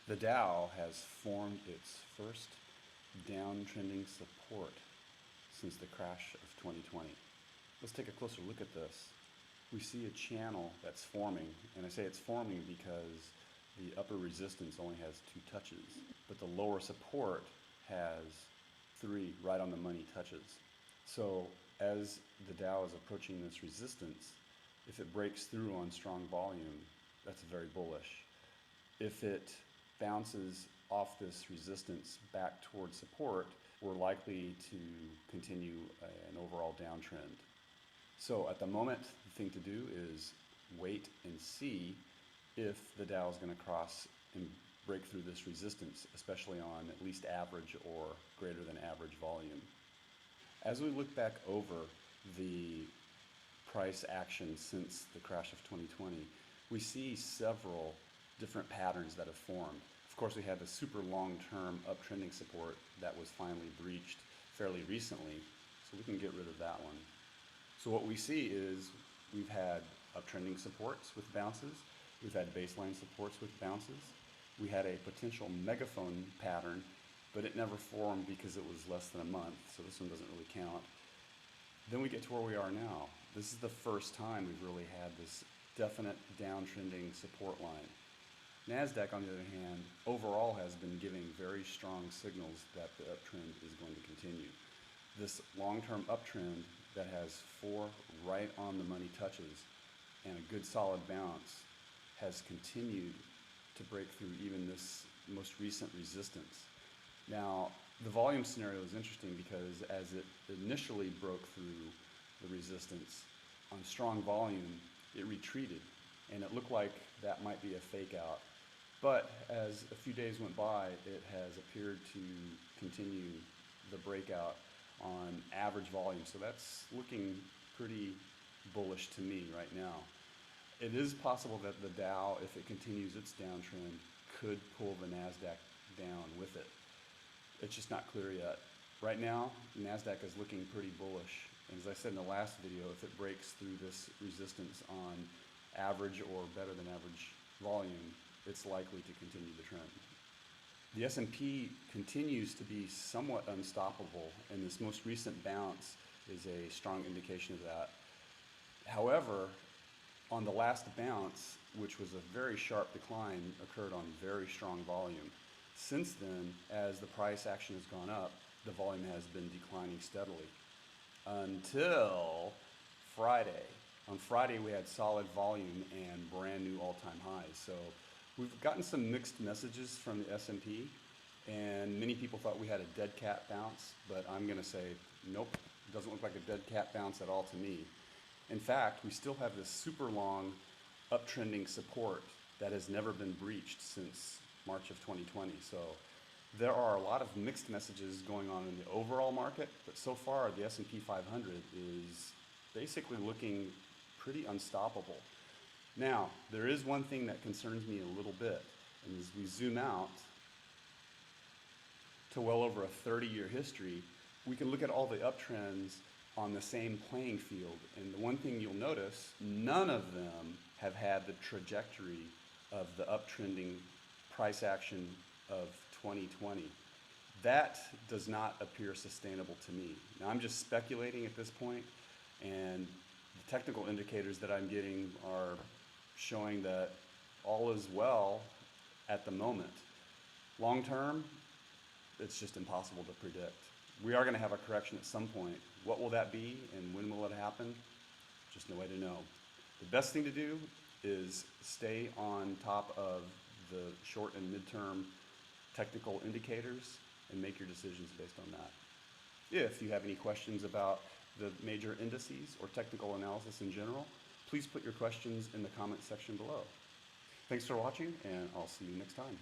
The Dow has formed its first downtrending support since the crash of 2020. Let's take a closer look at this. We see a channel that's forming, and I say it's forming because the upper resistance only has 2 touches, but the lower support has 3 right on the money touches. So as the Dow is approaching this resistance, if it breaks through on strong volume, that's very bullish. If it bounces off this resistance back towards support, we're likely to continue an overall downtrend. So at the moment, the thing to do is wait and see if the Dow is going to cross and break through this resistance, especially on at least average or greater than average volume. As we look back over the price action since the crash of 2020, we see several different patterns that have formed. Of course, we had the super long-term uptrending support that was finally breached fairly recently, so we can get rid of that one. So what we see is we've had uptrending supports with bounces, we've had baseline supports with bounces, we had a potential megaphone pattern, but it never formed because it was less than a month, so this one doesn't really count. Then we get to where we are now. This is the first time we've really had this definite downtrending support line. Nasdaq, on the other hand, overall has been giving very strong signals that the uptrend is going to continue. This long-term uptrend that has 4 right on the money touches and a good solid bounce has continued to break through even this most recent resistance. Now, the volume scenario is interesting because as it initially broke through the resistance on strong volume, it retreated, and it looked like that might be a fake out. But as a few days went by, it has appeared to continue the breakout on average volume. So that's looking pretty bullish to me right now. It is possible that the Dow, if it continues its downtrend, could pull the Nasdaq down with it. It's just not clear yet. Right now, Nasdaq is looking pretty bullish. And as I said in the last video, if it breaks through this resistance on average or better than average volume, it's likely to continue the trend. The S&P continues to be somewhat unstoppable, and this most recent bounce is a strong indication of that. However, on the last bounce, which was a very sharp decline, occurred on very strong volume. Since then, as the price action has gone up, the volume has been declining steadily until Friday. On Friday, we had solid volume and brand new all-time highs. So we've gotten some mixed messages from the S&P, and many people thought we had a dead cat bounce, but I'm going to say, nope, it doesn't look like a dead cat bounce at all to me. In fact, we still have this super long uptrending support that has never been breached since March of 2020. So there are a lot of mixed messages going on in the overall market, but so far the S&P 500 is basically looking pretty unstoppable. Now, there is one thing that concerns me a little bit, and as we zoom out to well over a 30-year history, we can look at all the uptrends on the same playing field. And the one thing you'll notice, none of them have had the trajectory of the uptrending price action of 2020. That does not appear sustainable to me. Now, I'm just speculating at this point, and the technical indicators that I'm getting are showing that all is well at the moment. Long term, it's just impossible to predict. We are going to have a correction at some point. What will that be and when will it happen? Just no way to know. The best thing to do is stay on top of the short and midterm technical indicators and make your decisions based on that. If you have any questions about the major indices or technical analysis in general, please put your questions in the comment section below. Thanks for watching, and I'll see you next time.